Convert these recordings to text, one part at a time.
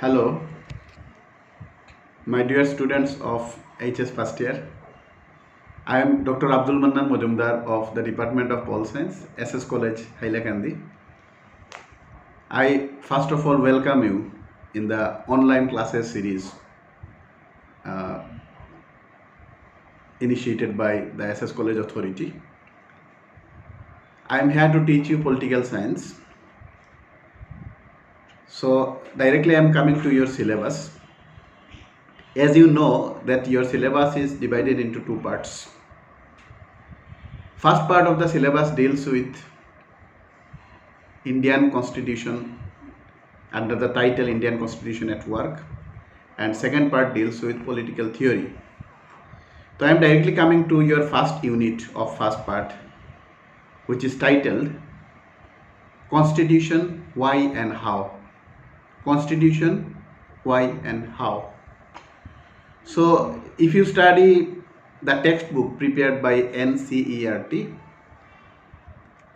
Hello, my dear students of HS first year. I am Dr. Abdul Mannan Mazumder of the Department of Pol Science, SS College, Hailakandi. I first of all welcome you in the online classes series uh, initiated by the SS College Authority. I am here to teach you political science. So directly I am coming to your syllabus. As you know that your syllabus is divided into two parts. First part of the syllabus deals with Indian Constitution under the title Indian Constitution at Work, and second part deals with political theory. So I am directly coming to your first unit of first part, which is titled Constitution, Why and How. Constitution, Why and How. So if you study the textbook prepared by NCERT,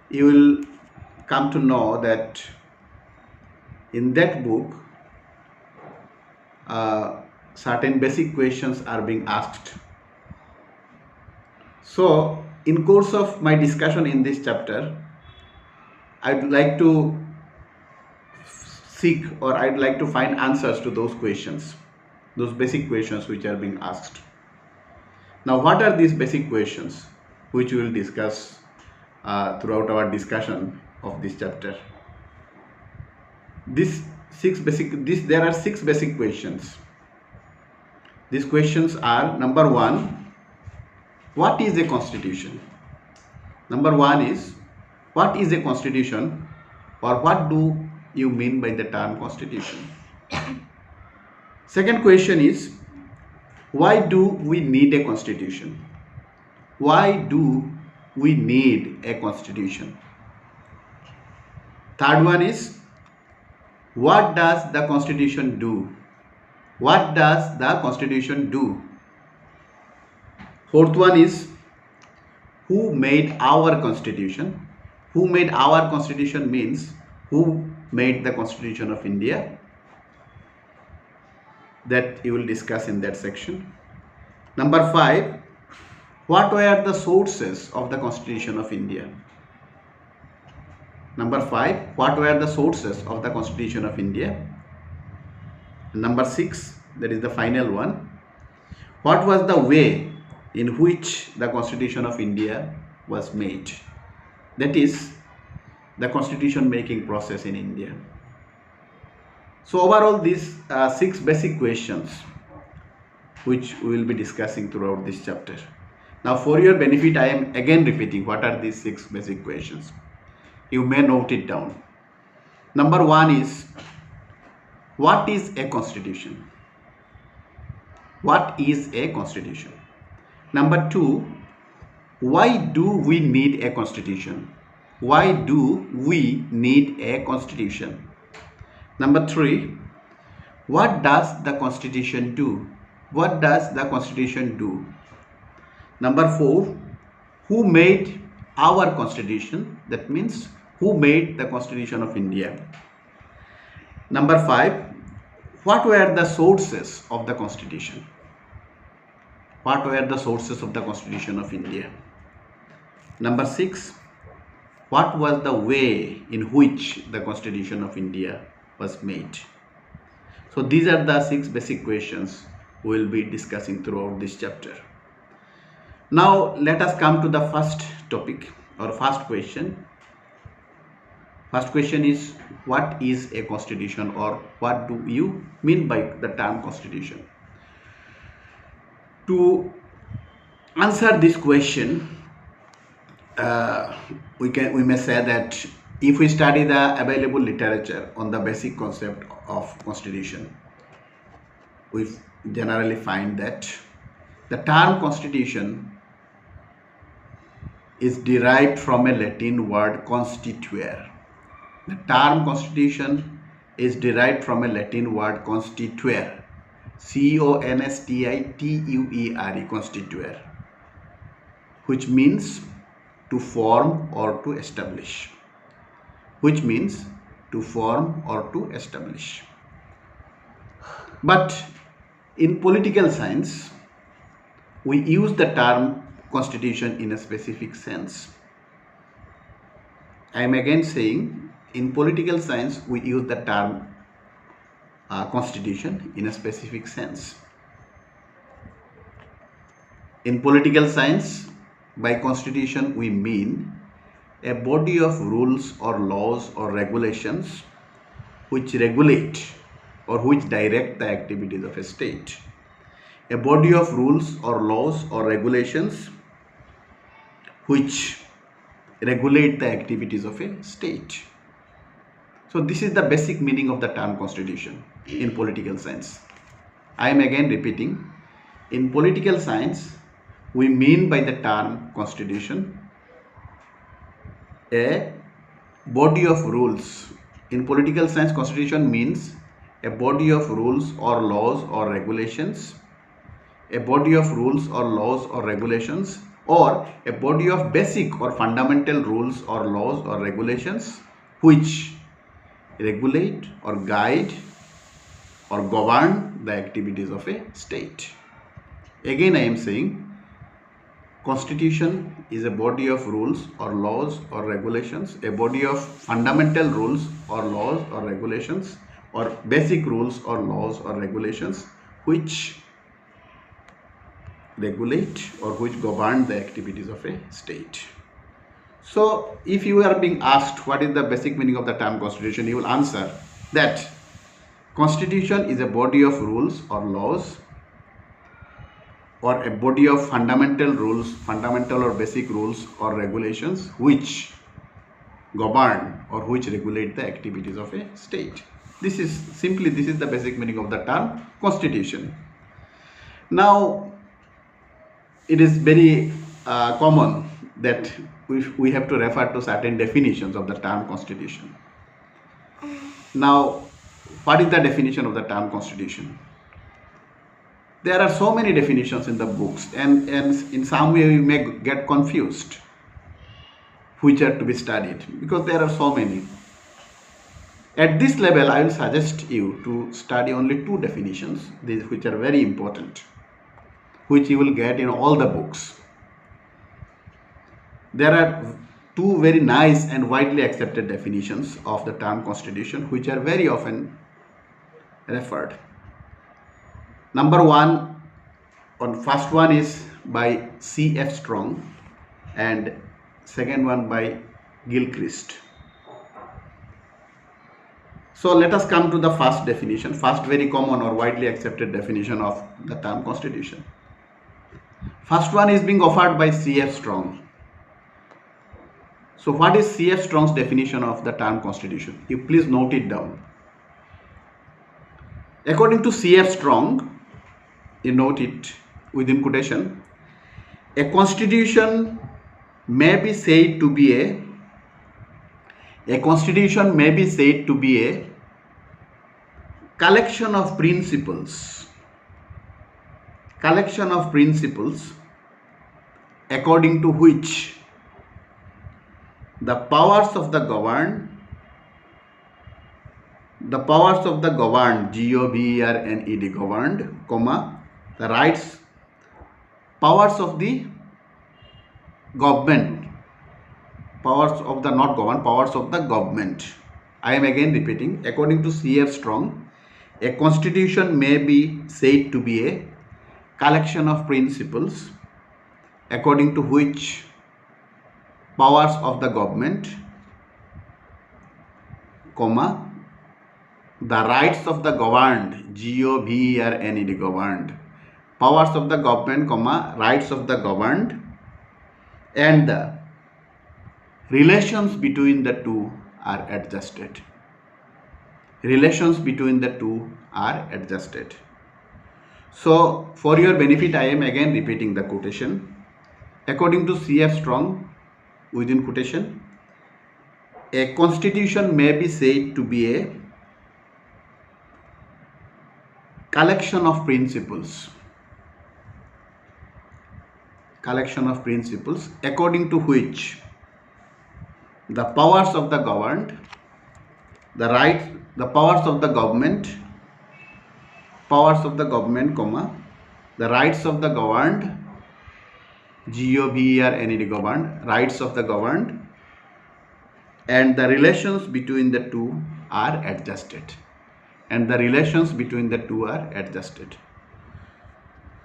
you will come to know that in that book certain basic questions are being asked. So in course of my discussion in this chapter, I'd like to seek or I'd like to find answers to those questions, those basic questions which are being asked. Now what are these basic questions which we will discuss throughout our discussion of this chapter? There are six basic questions. These questions are: number one, what is a constitution? Number one is, what is a constitution, or what do you mean by the term constitution? Second question is, why do we need a constitution? Why do we need a constitution? Third one is, what does the constitution do? What does the constitution do? Fourth one is, who made our constitution? Who made our constitution means who made the Constitution of India? That you will discuss in that section. Number 5, what were the sources of the Constitution of India? Number 5, what were the sources of the Constitution of India? Number 6, that is the final one, what was the way in which the Constitution of India was made? That is the constitution making process in India. So overall, these 6 basic questions which we will be discussing throughout this chapter. Now for your benefit, I am again repeating what are these 6 basic questions. You may note it down. Number 1 is, what is a constitution? What is a constitution? Number 2, why do we need a constitution? Why do we need a constitution? Number 3, what does the constitution do? What does the constitution do? Number 4, who made our constitution? That means who made the Constitution of India? Number 5, what were the sources of the constitution? What were the sources of the Constitution of India? Number 6, what was the way in which the Constitution of India was made? So these are the 6 basic questions we will be discussing throughout this chapter. Now let us come to the first topic or first question. First question is, what is a constitution, or what do you mean by the term constitution? To answer this question, we may say that if we study the available literature on the basic concept of constitution, we generally find that the term constitution is derived from a Latin word constituere. The term constitution is derived from a Latin word constituere, C-O-N-S-T-I-T-U-E-R-E, constituere, which means to form or to establish. Which means to form or to establish. But in political science, we use the term constitution in a specific sense. I am again saying, in political science, we use the term constitution in a specific sense. In political science, by constitution we mean a body of rules or laws or regulations which regulate or which direct the activities of a state. A body of rules or laws or regulations which regulate the activities of a state. So this is the basic meaning of the term constitution in political science. I am again repeating, in political science we mean by the term constitution a body of rules. In political science, constitution means a body of rules or laws or regulations, a body of rules or laws or regulations, or a body of basic or fundamental rules or laws or regulations which regulate or guide or govern the activities of a state. Again, I am saying constitution is a body of rules or laws or regulations, a body of fundamental rules or laws or regulations, or basic rules or laws or regulations which regulate or which govern the activities of a state. So if you are being asked what is the basic meaning of the term constitution, you will answer that constitution is a body of rules or laws or a body of fundamental rules, fundamental or basic rules or regulations which govern or which regulate the activities of a state. This is the basic meaning of the term constitution. Now, it is very common that we have to refer to certain definitions of the term constitution. Now, what is the definition of the term constitution? There are so many definitions in the books, and in some way we may get confused which are to be studied because there are so many. At this level, I will suggest you to study only two definitions, these which are very important, which you will get in all the books. There are two very nice and widely accepted definitions of the term constitution which are very often referred. Number one, first one is by C.F. Strong and second one by Gilchrist. So let us come to the first definition, first very common or widely accepted definition of the term constitution. First one is being offered by C.F. Strong. So what is C.F. Strong's definition of the term constitution? You please note it down. According to C.F. Strong, you note it within quotation, a constitution may be said to be a collection of principles according to which the powers of the governed, G-O-V-E-R-N-E-D, governed, comma, the rights, powers of the government, powers of the not governed, powers of the government. I am again repeating, according to C.F. Strong, a constitution may be said to be a collection of principles according to which powers of the government, comma, the rights of the governed, G-O-V-E-R-N-E-D, governed, powers of the government, comma, rights of the governed, and the relations between the two are adjusted. Relations between the two are adjusted. So, for your benefit, I am again repeating the quotation. According to C.F. Strong, within quotation, a constitution may be said to be a collection of principles according to which the powers of the governed, the powers of the government, powers of the government, comma, the rights of the governed, governed, governed, rights of the governed, and the relations between the two are adjusted. And the relations between the two are adjusted.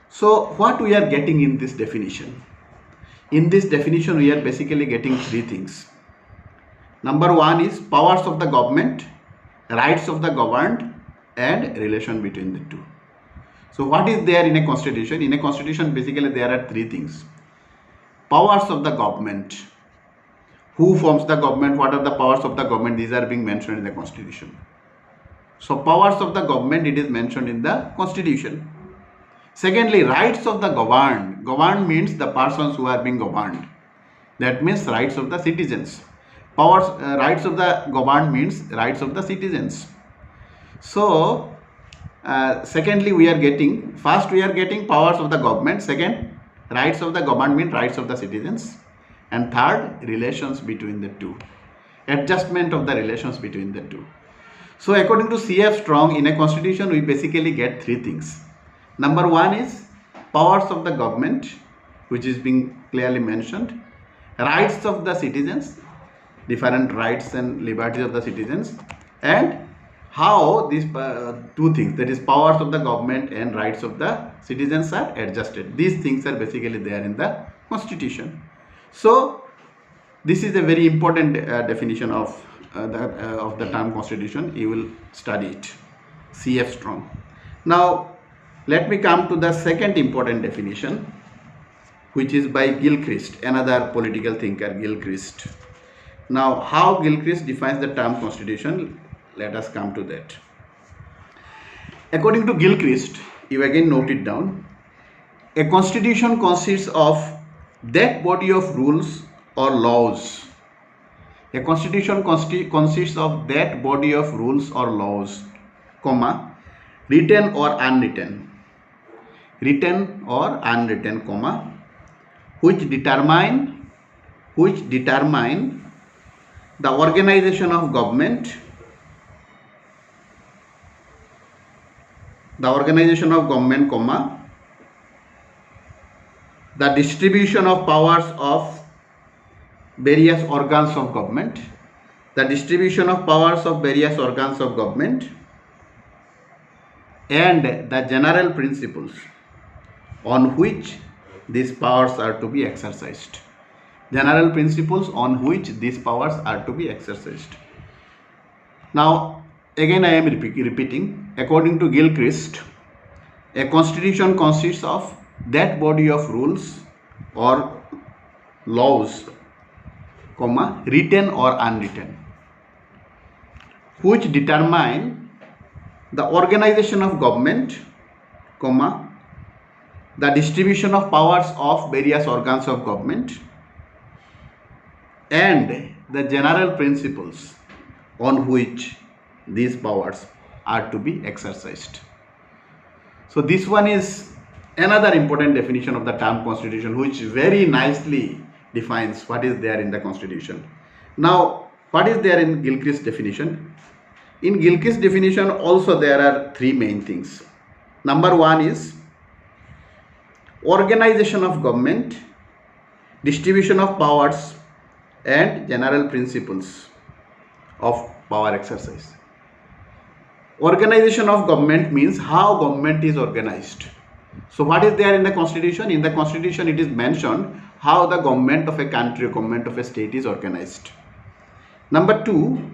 So what we are getting in this definition? In this definition, we are basically getting three things. Number one is powers of the government, rights of the governed, and relation between the two. So what is there in a constitution? In a constitution, basically there are three things. Powers of the government. Who forms the government? What are the powers of the government? These are being mentioned in the constitution. So powers of the government, it is mentioned in the constitution. Secondly, rights of the governed. Governed means the persons who are being governed. That means rights of the citizens. Rights of the governed means rights of the citizens. So, secondly, we are getting powers of the government. Second, rights of the government means rights of the citizens. And third, relations between the two. Adjustment of the relations between the two. So, according to C.F. Strong, in a constitution, we basically get three things. Number one is powers of the government, which is being clearly mentioned. Rights of the citizens, different rights and liberties of the citizens, and how these two things, that is powers of the government and rights of the citizens, are adjusted. These things are basically there in the constitution. So this is a very important definition of the term constitution. You will study it. C.F. Strong. Now let me come to the second important definition, which is by Gilchrist, another political thinker, Gilchrist. Now, how Gilchrist defines the term constitution, let us come to that. According to Gilchrist, you again note it down, a constitution consists of that body of rules or laws. A constitution consists of that body of rules or laws, comma, written or unwritten, comma, which determine the organization of government, comma, the distribution of powers of various organs of government, and the general principles on which these powers are to be exercised. Now, again I am repeating, according to Gilchrist, a constitution consists of that body of rules or laws, comma, written or unwritten, which determine the organization of government, comma, the distribution of powers of various organs of government, and the general principles on which these powers are to be exercised. So this one is another important definition of the term constitution, which very nicely defines what is there in the constitution. Now, what is there in Gilchrist definition? In Gilchrist definition also there are three main things. Number one is organization of government, distribution of powers, and general principles of power exercise. Organization of government means how government is organized. So what is there in the constitution? In the constitution it is mentioned how the government of a country, government of a state is organized. Number two,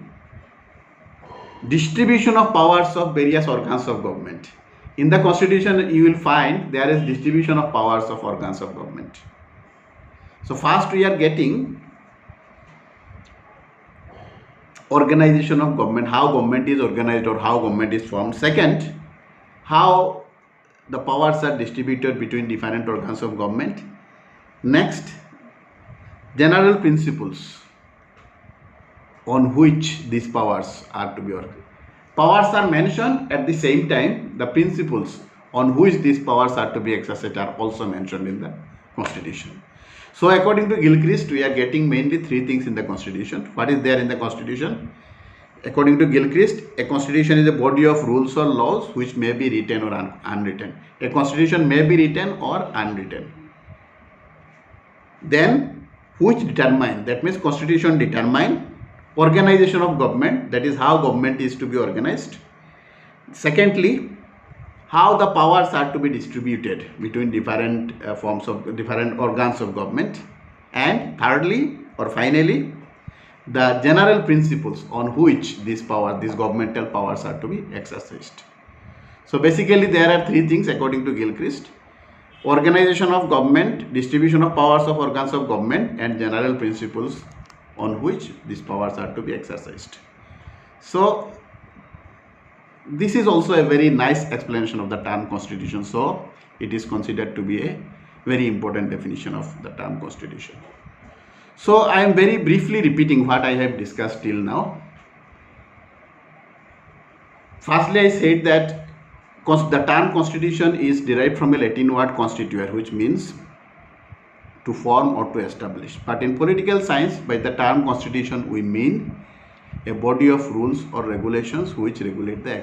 distribution of powers of various organs of government. In the constitution you will find there is distribution of powers of organs of government. So first we are getting organization of government, how government is organized or how government is formed. Second, how the powers are distributed between different organs of government. Next, general principles on which these powers are to be organized. Powers are mentioned, at the same time the principles on which these powers are to be exercised are also mentioned in the constitution. So according to Gilchrist, we are getting mainly three things in the constitution. What is there in the constitution? According to Gilchrist, a constitution is a body of rules or laws which may be written or unwritten. A constitution may be written or unwritten. Then, which determine, that means constitution determine organization of government, that is how government is to be organized. Secondly, how the powers are to be distributed between different forms of different organs of government. And thirdly or finally, the general principles on which these governmental powers are to be exercised. So basically there are three things according to Gilchrist: organization of government, distribution of powers of organs of government, and general principles on which these powers are to be exercised. So this is also a very nice explanation of the term constitution. So it is considered to be a very important definition of the term constitution. So I am very briefly repeating what I have discussed till now. Firstly, I said that the term constitution is derived from a Latin word constituere, which means to form or to establish. But in political science, by the term constitution we mean a body of rules or regulations which regulate the